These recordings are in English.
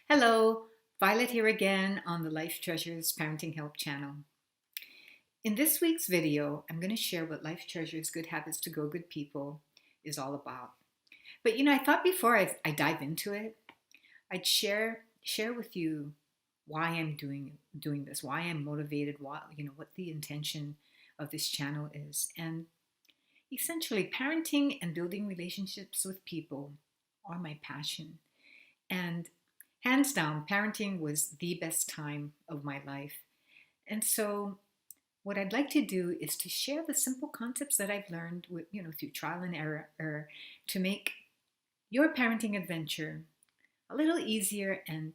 Hello, Violet here again on the Life Treasures Parenting Help channel. In this week's video, I'm going to share what Life Treasures Good Habits to Grow Good People is all about. But I thought before I dive into it, I'd share with you why I'm doing this, why I'm motivated, what the intention of this channel is. And essentially, parenting and building relationships with people are my passion. And hands down, parenting was the best time of my life. And so what I'd like to do is to share the simple concepts that I've learned through trial and error to make your parenting adventure a little easier and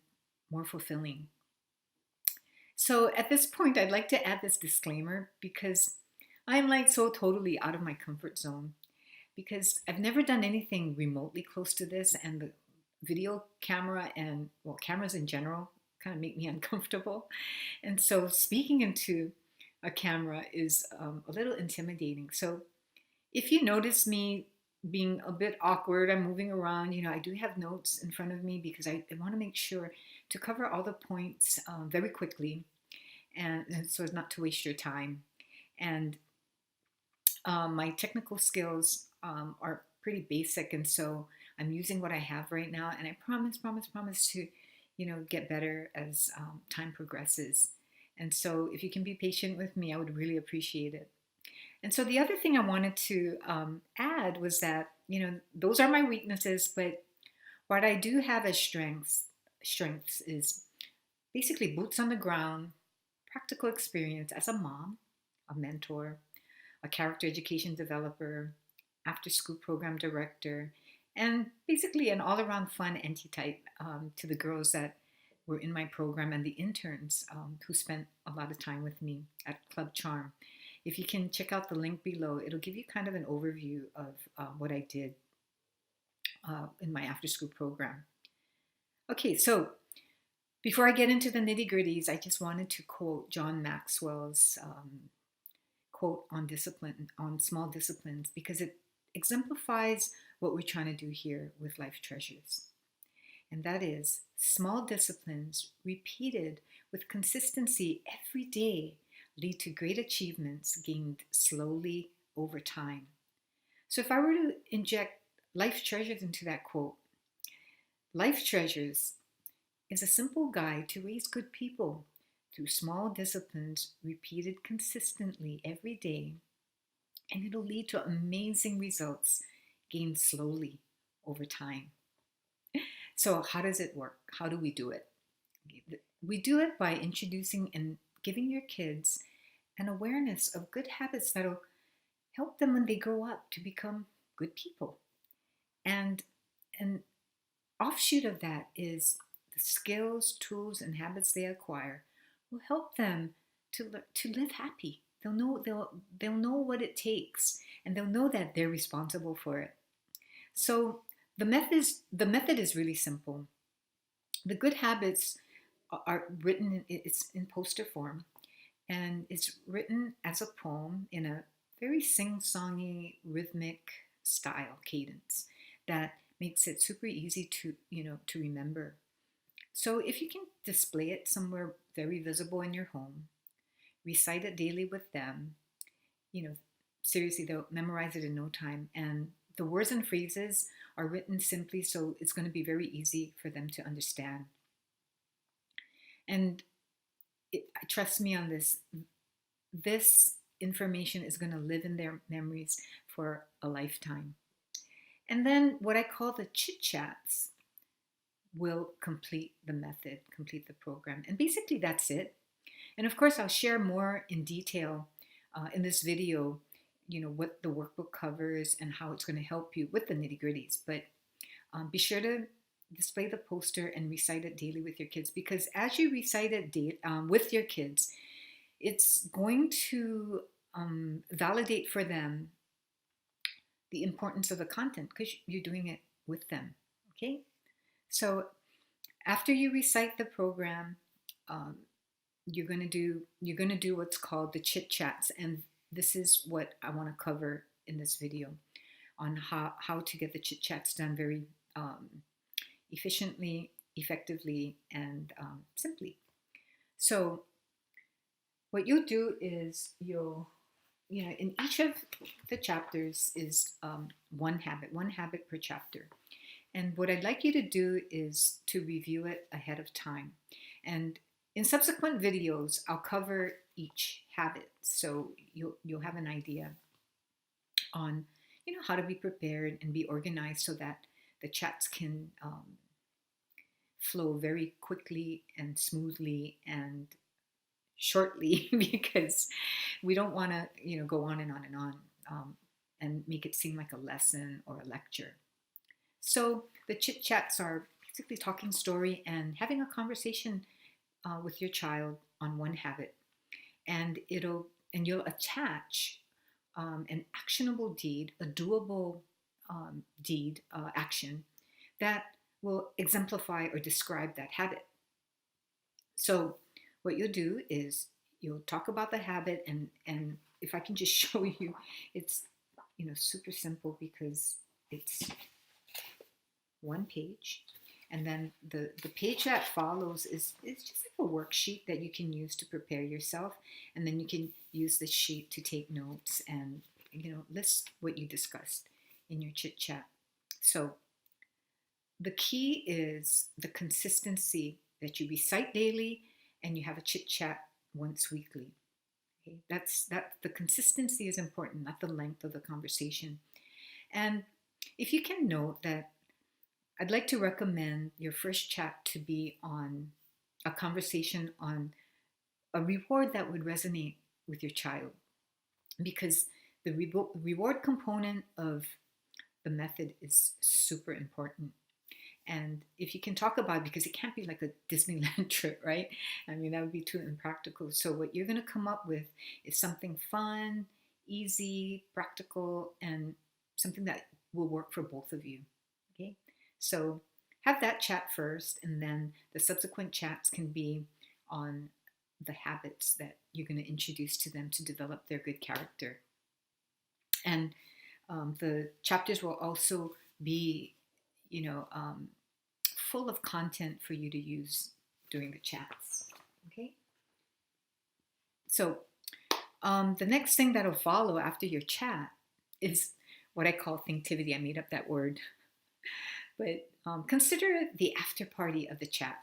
more fulfilling. So at this point, I'd like to add this disclaimer because I'm like so totally out of my comfort zone because I've never done anything remotely close to this, and the video camera and cameras in general kind of make me uncomfortable. And so speaking into a camera is a little intimidating. So if you notice me being a bit awkward, I'm moving around, I do have notes in front of me because I want to make sure to cover all the points very quickly and so as not to waste your time. And my technical skills are pretty basic, and so I'm using what I have right now, and I promise to, get better as time progresses. And so if you can be patient with me, I would really appreciate it. And so the other thing I wanted to add was that, those are my weaknesses, but what I do have as strengths is basically boots on the ground, practical experience as a mom, a mentor, a character education developer, after school program director, and basically an all around fun antitype to the girls that were in my program and the interns who spent a lot of time with me at Club Charm. If you can check out the link below, it'll give you kind of an overview of what I did in my after school program. Okay, so before I get into the nitty gritties, I just wanted to quote John Maxwell's quote on discipline, on small disciplines, because it exemplifies what we're trying to do here with Life Treasures. And that is, small disciplines repeated with consistency every day lead to great achievements gained slowly over time. So if I were to inject Life Treasures into that quote, Life Treasures is a simple guide to raise good people through small disciplines repeated consistently every day, and it'll lead to amazing results gained slowly over time. So how does it work? How do we do it? We do it by introducing and giving your kids an awareness of good habits that'll help them when they grow up to become good people. And an offshoot of that is the skills, tools, and habits they acquire will help them to live happy. They'll know what it takes, and they'll know that they're responsible for it. So the method is really simple. The good habits are written. It's in poster form, and it's written as a poem in a very sing-songy, rhythmic style cadence that makes it super easy to remember. So if you can display it somewhere very visible in your home, recite it daily with them, seriously, they'll memorize it in no time. And the words and phrases are written simply, so it's going to be very easy for them to understand. And trust me on this, this information is going to live in their memories for a lifetime. And then what I call the chit chats will complete the method, complete the program. And basically that's it. And of course, I'll share more in detail in this video, what the workbook covers and how it's going to help you with the nitty gritties. But be sure to display the poster and recite it daily with your kids, because as you recite it with your kids, it's going to validate for them the importance of the content because you're doing it with them. Okay? So after you recite the program, you're going to do what's called the chit chats, and this is what I want to cover in this video on how to get the chit chats done very efficiently effectively and simply. So what you'll do is in each of the chapters is one habit per chapter. And what I'd like you to do is to review it ahead of time. And in subsequent videos, I'll cover each habit, so you'll have an idea on how to be prepared and be organized so that the chats can flow very quickly and smoothly and shortly because we don't want to go on and on and on and make it seem like a lesson or a lecture. So the chit chats are basically talking story and having a conversation with your child on one habit, and you'll attach an actionable deed, a doable deed, action that will exemplify or describe that habit. So what you'll do is you'll talk about the habit, and if I can just show you, it's super simple because it's one page, and then the page that follows is just like a worksheet that you can use to prepare yourself, and then you can use the sheet to take notes and list what you discussed in your chit chat. So the key is the consistency, that you recite daily and you have a chit chat once weekly. Okay? The consistency is important, not the length of the conversation. And if you can note that, I'd like to recommend your first chat to be on a conversation on a reward that would resonate with your child, because the reward component of the method is super important. And if you can talk about it, because it can't be like a Disneyland trip, right? I mean, that would be too impractical. So what you're going to come up with is something fun, easy, practical, and something that will work for both of you. Okay? So have that chat first, and then the subsequent chats can be on the habits that you're going to introduce to them to develop their good character. And the chapters will also be full of content for you to use during the chats. Okay? So the next thing that'll follow after your chat is what I call thinktivity. I made up that word. But consider the after party of the chat.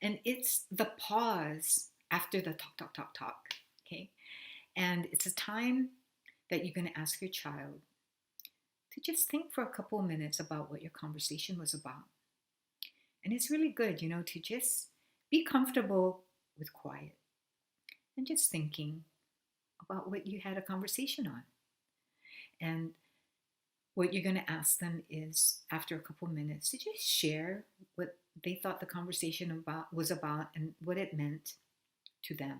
And it's the pause after the talk. Okay? And it's a time that you're going to ask your child to just think for a couple of minutes about what your conversation was about. And it's really good, to just be comfortable with quiet and just thinking about what you had a conversation on. And what you're going to ask them is, after a couple of minutes, to just share what they thought the conversation was about and what it meant to them.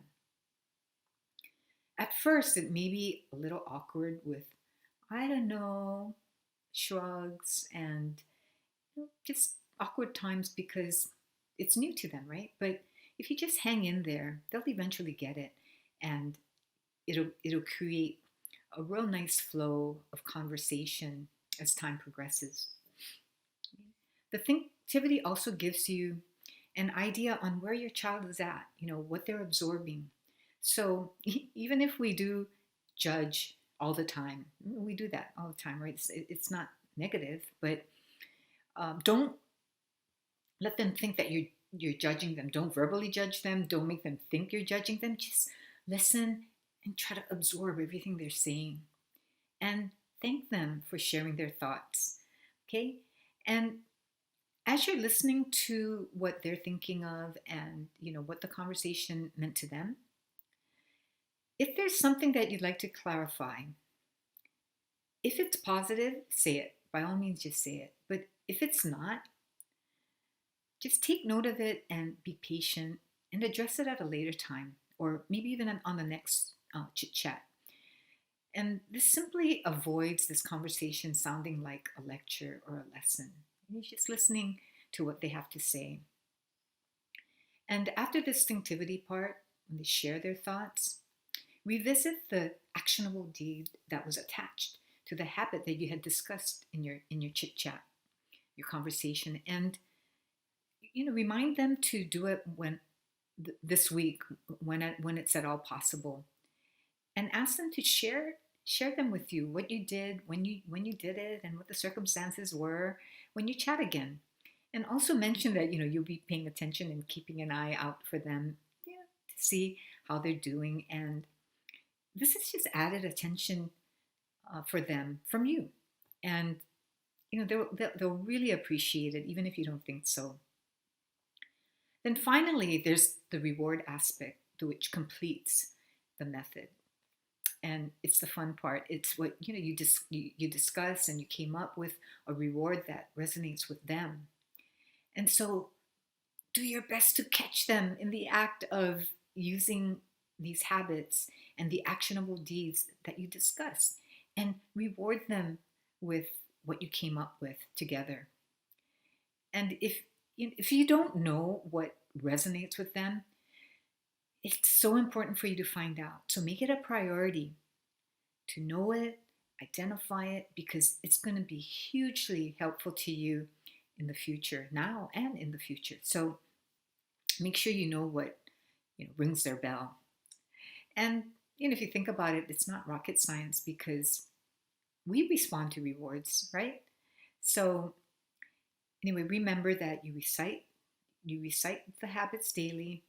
At first, it may be a little awkward with, I don't know, shrugs and just awkward times because it's new to them, right? But if you just hang in there, they'll eventually get it, and it'll create a real nice flow of conversation as time progresses. The thinktivity also gives you an idea on where your child is at, what they're absorbing. So even if we do judge all the time, we do that all the time, right? It's not negative, but don't let them think that you're judging them. Don't verbally judge them. Don't make them think you're judging them. Just listen and try to absorb everything they're saying. And thank them for sharing their thoughts. Okay? And as you're listening to what they're thinking of and what the conversation meant to them, if there's something that you'd like to clarify, if it's positive, say it. By all means, just say it. But if it's not, just take note of it and be patient and address it at a later time, or maybe even on the next chit chat. And this simply avoids this conversation sounding like a lecture or a lesson. You're just listening to what they have to say. And after the distinctivity part, when they share their thoughts, revisit the actionable deed that was attached to the habit that you had discussed in your chit chat, your conversation, and remind them to do it this week when it's at all possible, and ask them to share them with you, what you did when you did it, and what the circumstances were when you chat again. And also mention that you'll be paying attention and keeping an eye out for them, to see how they're doing. And this is just added attention for them from you. And they'll really appreciate it, even if you don't think so. Then finally, there's the reward aspect, which completes the method. And it's the fun part. It's what you discuss, and you came up with a reward that resonates with them. And so do your best to catch them in the act of using these habits and the actionable deeds that you discuss, and reward them with what you came up with together. And if you don't know what resonates with them, it's so important for you to find out. So make it a priority to know it, identify it, because it's going to be hugely helpful to you in the future, now and in the future. So make sure you know what rings their bell. And if you think about it, it's not rocket science, because we respond to rewards, right? So anyway, remember that you recite the habits daily,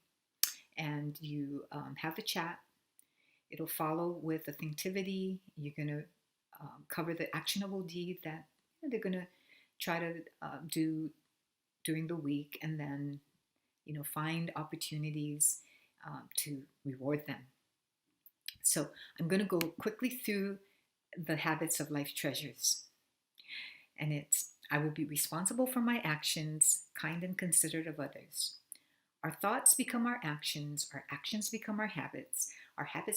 and you have the chat. It'll follow with a thinktivity. You're going to cover the actionable deed that they're going to try to do during the week, and then find opportunities to reward them. So I'm going to go quickly through the habits of life treasures. And it's: I will be responsible for my actions, kind and considerate of others. Our thoughts become our actions become our habits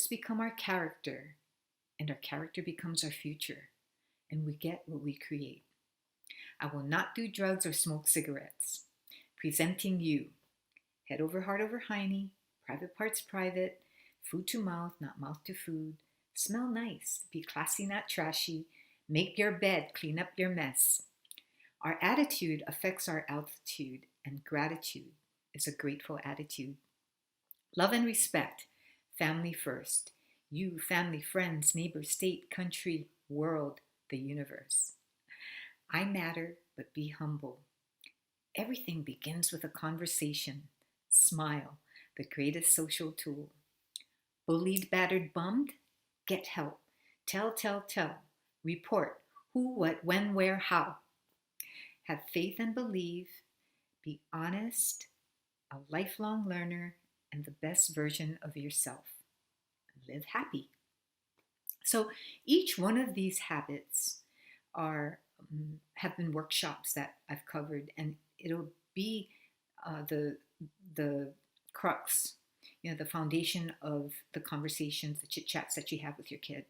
become our character, and our character becomes our future, and we get what we create. I will not do drugs or smoke cigarettes. Presenting you: head over heart over hiney, private parts private, food to mouth, not mouth to food, smell nice, be classy, not trashy, make your bed, clean up your mess. Our attitude affects our altitude, and gratitude is a grateful attitude. Love and respect, family first. You, family, friends, neighbors, state, country, world, the universe. I matter, but be humble. Everything begins with a conversation. Smile, the greatest social tool. Bullied, battered, bummed? Get help. Tell. Report. Who, what, when, where, how. Have faith and believe. Be honest, a lifelong learner, and the best version of yourself. Live happy. So each one of these habits have been workshops that I've covered, and it'll be the crux, the foundation of the conversations, the chit chats that you have with your kid.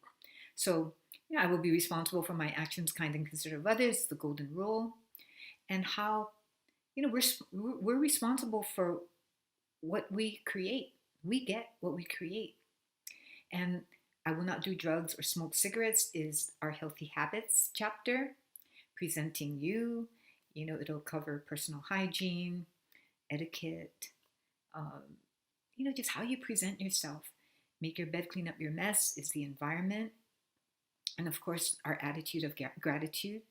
So I will be responsible for my actions, kind and considerate of others, the golden rule, and how we're responsible for what we create. We get what we create. And I will not do drugs or smoke cigarettes is our healthy habits chapter. Presenting you, it'll cover personal hygiene, etiquette, just how you present yourself. Make your bed, clean up your mess is the environment. And of course, our attitude of gratitude,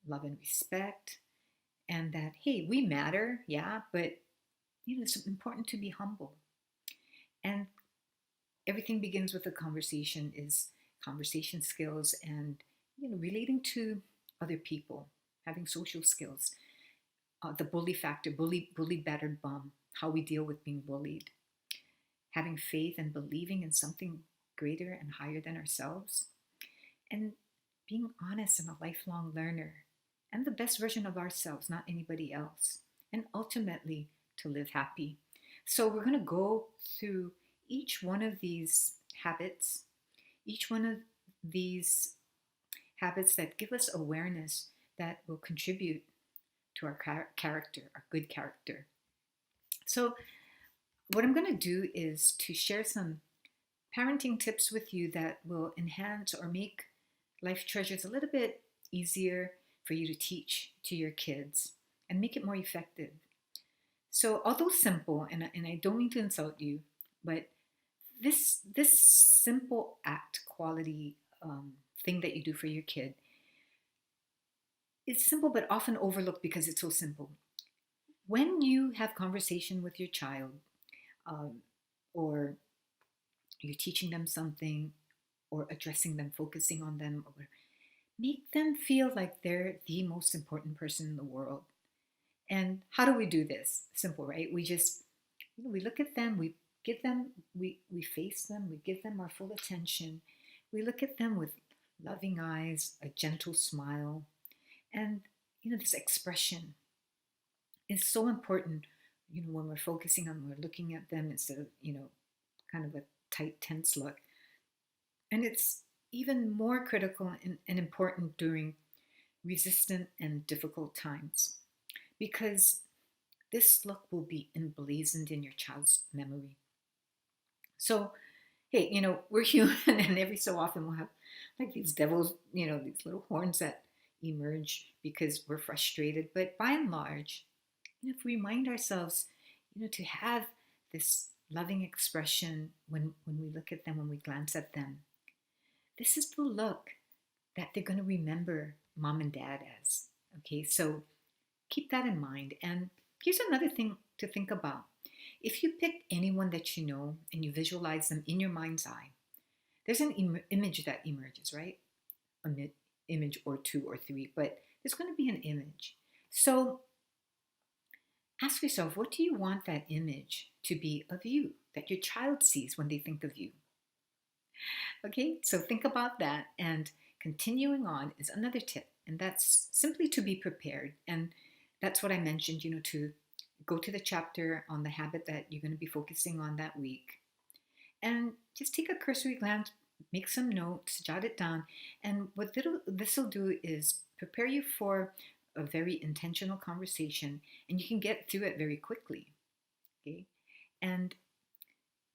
love and respect, and that, hey, we matter, yeah, but it's important to be humble. And everything begins with a conversation, is conversation skills, and relating to other people, having social skills. The bully factor, bully, battered, bum, how we deal with being bullied. Having faith and believing in something greater and higher than ourselves. And being honest and a lifelong learner, and the best version of ourselves, not anybody else. And ultimately, to live happy. So we're going to go through each one of these habits, each one of these habits that give us awareness that will contribute to our character, our good character. So what I'm going to do is to share some parenting tips with you that will enhance or make life treasures a little bit easier for you to teach to your kids and make it more effective. So although simple, and I don't mean to insult you, but this simple act quality thing that you do for your kid is simple but often overlooked because it's so simple. When you have conversation with your child, um, or you're teaching them something, or addressing them, focusing on them, or make them feel like they're the most important person in the world. And how do we do this? Simple, right? We just, we look at them, we give them, we face them, we give them our full attention. We look at them with loving eyes, a gentle smile, and this expression is so important. When we're focusing on, we're looking at them instead of kind of a tight, tense look. And it's even more critical and important during resistant and difficult times, because this look will be emblazoned in your child's memory. So, hey, we're human, and every so often we'll have like these devils, these little horns that emerge because we're frustrated. But by and large, if we remind ourselves, to have this loving expression when we look at them, when we glance at them, this is the look that they're going to remember mom and dad as. Okay, so keep that in mind. And here's another thing to think about. If you pick anyone that you know and you visualize them in your mind's eye, there's an image that emerges, right? An image or two or three, but there's going to be an image. So ask yourself, what do you want that image to be of you, that your child sees when they think of you? Okay, so think about that. And continuing on is another tip, and that's simply to be prepared. And that's what I mentioned, to go to the chapter on the habit that you're going to be focusing on that week. And just take a cursory glance, make some notes, jot it down. And what this will do is prepare you for a very intentional conversation, and you can get through it very quickly. Okay, and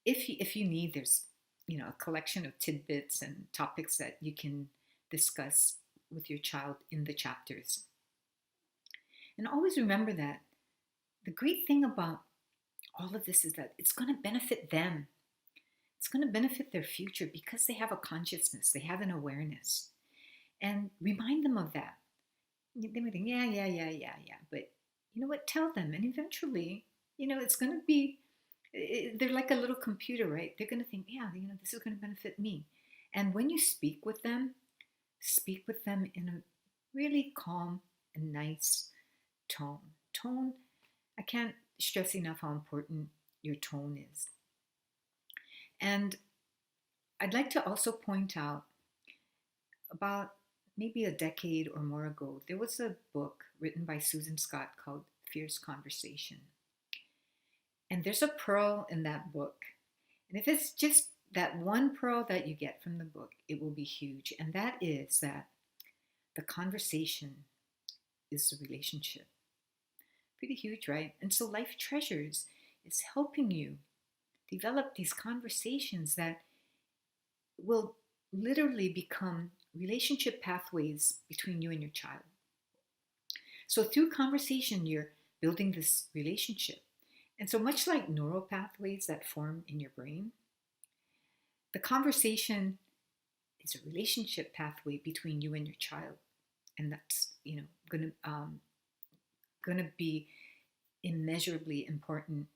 if you need, there's a collection of tidbits and topics that you can discuss with your child in the chapters. And always remember that the great thing about all of this is that it's going to benefit them. It's going to benefit their future because they have a consciousness, they have an awareness. And remind them of that. They may think, yeah. But you know what? Tell them. And eventually, it's going to be, they're like a little computer, right? They're going to think, yeah, this is going to benefit me. And when you speak with them in a really calm and nice tone. I can't stress enough how important your tone is. And I'd like to also point out, about maybe a decade or more ago, there was a book written by Susan Scott called Fierce Conversation. And there's a pearl in that book. And if it's just that one pearl that you get from the book, it will be huge. And that is that the conversation is the relationship. Pretty huge, right? And so Life Treasures is helping you develop these conversations that will literally become relationship pathways between you and your child. So through conversation, you're building this relationship. And so much like neural pathways that form in your brain, the conversation is a relationship pathway between you and your child. And that's, gonna be immeasurably important,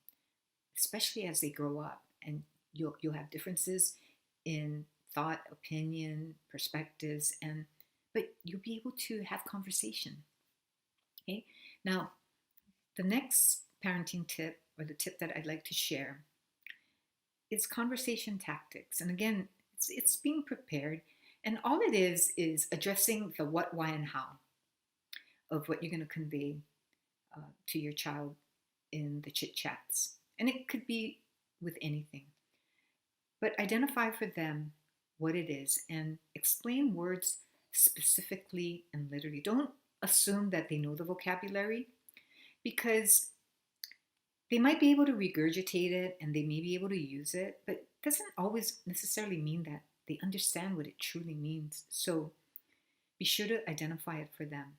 especially as they grow up, and you'll have differences in thought, opinion, perspectives, but you'll be able to have conversation. Okay. Now, the next parenting tip, or the tip that I'd like to share, is conversation tactics. And again, it's being prepared, and all it is addressing the what, why, and how of what you're going to convey to your child in the chit chats. And it could be with anything, but identify for them what it is and explain words specifically and literally. Don't assume that they know the vocabulary, because they might be able to regurgitate it and they may be able to use it, but it doesn't always necessarily mean that they understand what it truly means. So be sure to identify it for them.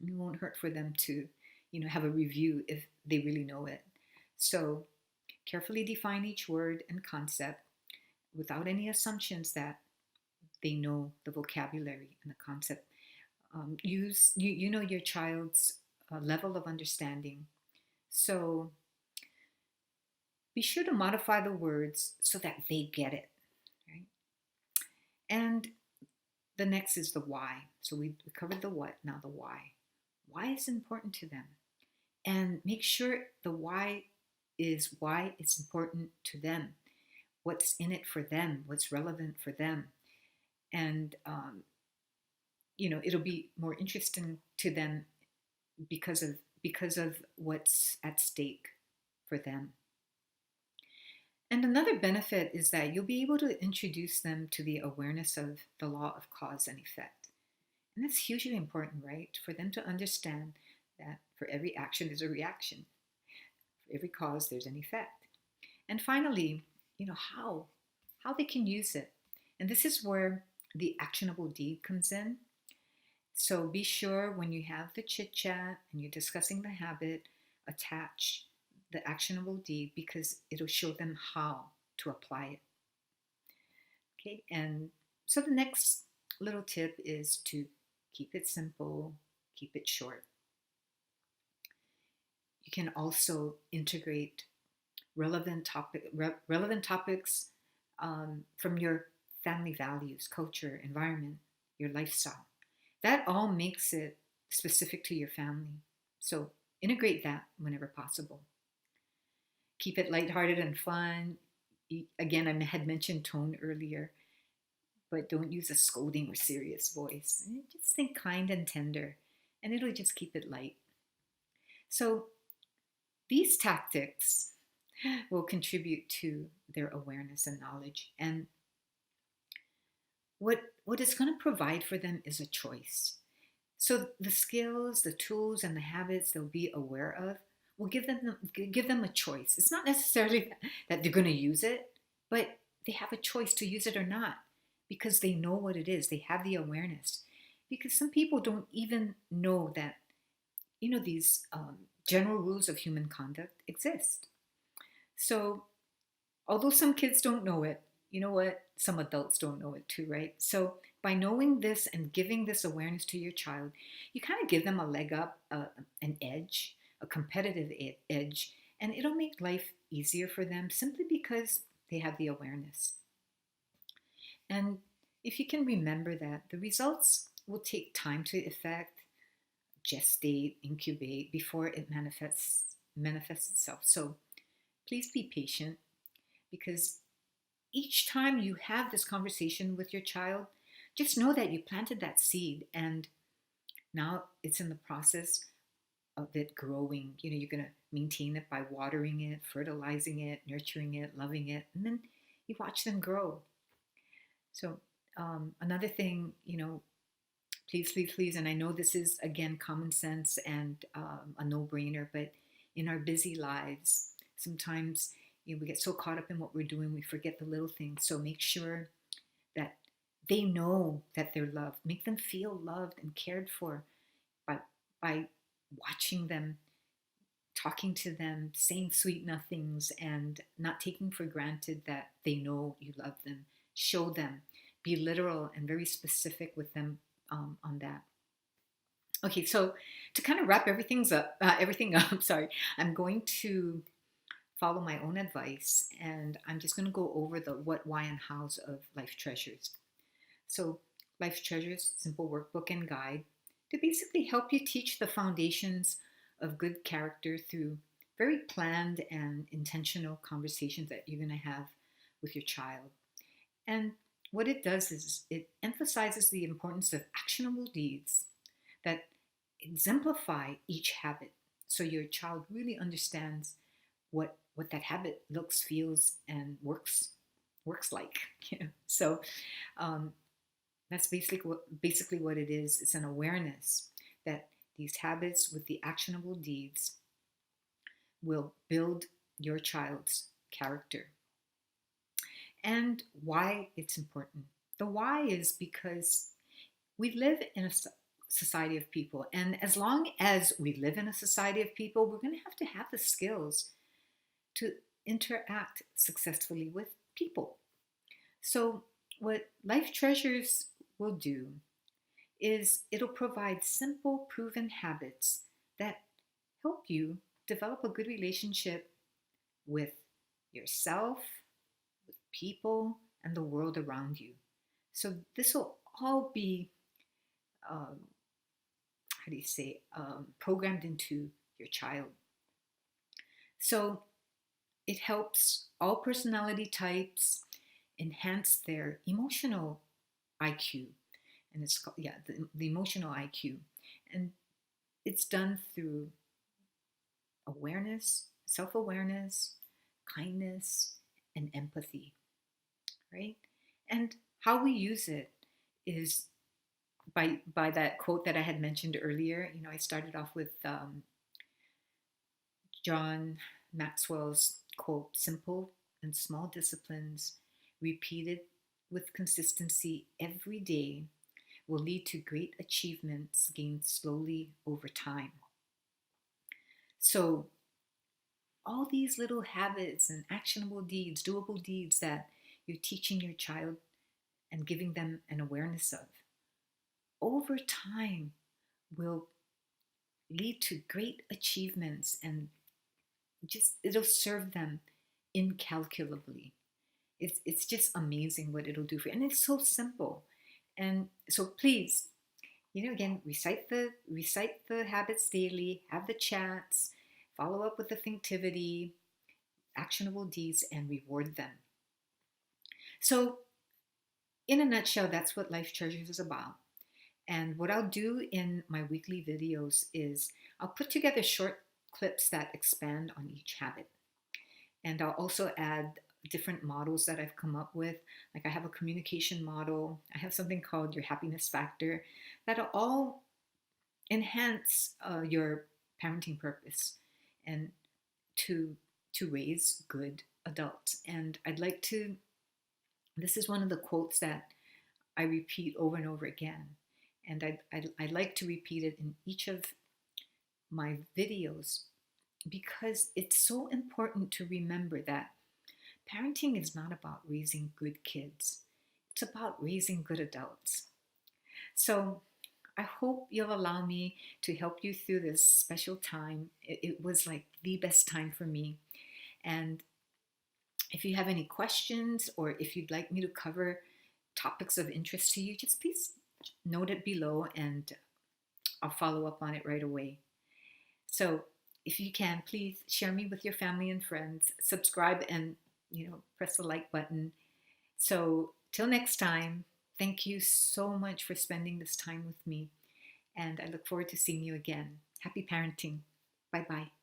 It won't hurt for them to, have a review if they really know it. So carefully define each word and concept without any assumptions that they know the vocabulary and the concept. You know your child's level of understanding. So be sure to modify the words so that they get it, right? And the next is the why. So we covered the what, now the why. Why is important to them? And make sure the why is why it's important to them. What's in it for them? What's relevant for them? And it'll be more interesting to them because of what's at stake for them. And another benefit is that you'll be able to introduce them to the awareness of the law of cause and effect. And that's hugely important, right? For them to understand that for every action, there's a reaction. For every cause, there's an effect. And finally, how they can use it. And this is where the actionable deed comes in. So be sure when you have the chit chat and you're discussing the habit, attach the actionable deed because it'll show them how to apply it. Okay, and so the next little tip is to keep it simple, keep it short. You can also integrate relevant topics from your family values, culture, environment, your lifestyle. That all makes it specific to your family. So integrate that whenever possible. Keep it lighthearted and fun. Again, I had mentioned tone earlier, but don't use a scolding or serious voice. Just think kind and tender, and it'll just keep it light. So these tactics will contribute to their awareness and knowledge. And what it's going to provide for them is a choice. So the skills, the tools, and the habits they'll be aware of will give them a choice. It's not necessarily that they're going to use it, but they have a choice to use it or not because they know what it is. They have the awareness. Because some people don't even know that, these general rules of human conduct exist. So although some kids don't know it, you know what? Some adults don't know it too, right? So by knowing this and giving this awareness to your child, you kind of give them a leg up, an edge, a competitive edge, and it'll make life easier for them simply because they have the awareness. And if you can remember that, the results will take time to effect, gestate, incubate before it manifests itself. So please be patient because each time you have this conversation with your child, just know that you planted that seed and now it's in the process of it growing. You're going to maintain it by watering it, fertilizing it, nurturing it, loving it, and then you watch them grow. So another thing, please, and I know this is, again, common sense and a no-brainer, but in our busy lives, sometimes we get so caught up in what we're doing, we forget the little things. So make sure that they know that they're loved. Make them feel loved and cared for by watching them, talking to them, saying sweet nothings, and not taking for granted that they know you love them. Show them. Be literal and very specific with them on that. Okay, so to kind of wrap everything up, sorry, I'm going to follow my own advice, and I'm just going to go over the what, why, and hows of Life Treasures. So Life Treasures, simple workbook and guide to basically help you teach the foundations of good character through very planned and intentional conversations that you're going to have with your child. And what it does is it emphasizes the importance of actionable deeds that exemplify each habit so your child really understands what that habit looks, feels, and works like. So that's basically what it is. It's an awareness that these habits with the actionable deeds will build your child's character. And why it's important. The why is because we live in a society of people. And as long as we live in a society of people, we're going to have the skills to interact successfully with people. So, what Life Treasures will do is it'll provide simple, proven habits that help you develop a good relationship with yourself, with people, and the world around you. So, this will all be, how do you say, programmed into your child. So, it helps all personality types enhance their emotional IQ. And it's called, yeah, the emotional IQ. And it's done through awareness, self awareness, kindness, and empathy, right? And how we use it is by that quote that I had mentioned earlier. You know, I started off with John Maxwell's quote: simple and small disciplines repeated with consistency every day will lead to great achievements gained slowly over time. So, all these little habits and actionable deeds, doable deeds that you're teaching your child and giving them an awareness of, over time will lead to great achievements, and just it'll serve them incalculably. It's just amazing what it'll do for you. And it's so simple. And so please, you know, again, recite the habits daily, have the chats, follow up with the thinktivity, actionable deeds, and reward them. So in a nutshell, that's what Life Treasures is about. And what I'll do in my weekly videos is I'll put together short clips that expand on each habit. And I'll also add different models that I've come up with. Like I have a communication model. I have something called your happiness factor that'll all enhance your parenting purpose and to raise good adults. And I'd like to, this is one of the quotes that I repeat over and over again. And I'd like to repeat it in each of my videos because it's so important to remember that parenting is not about raising good kids. It's about raising good adults. So I hope you'll allow me to help you through this special time. It was like the best time for me. And if you have any questions or if you'd like me to cover topics of interest to you, just please note it below and I'll follow up on it right away. So if you can, please share me with your family and friends, subscribe, and press the like button. So till next time, thank you so much for spending this time with me, and I look forward to seeing you again. Happy parenting. Bye-bye.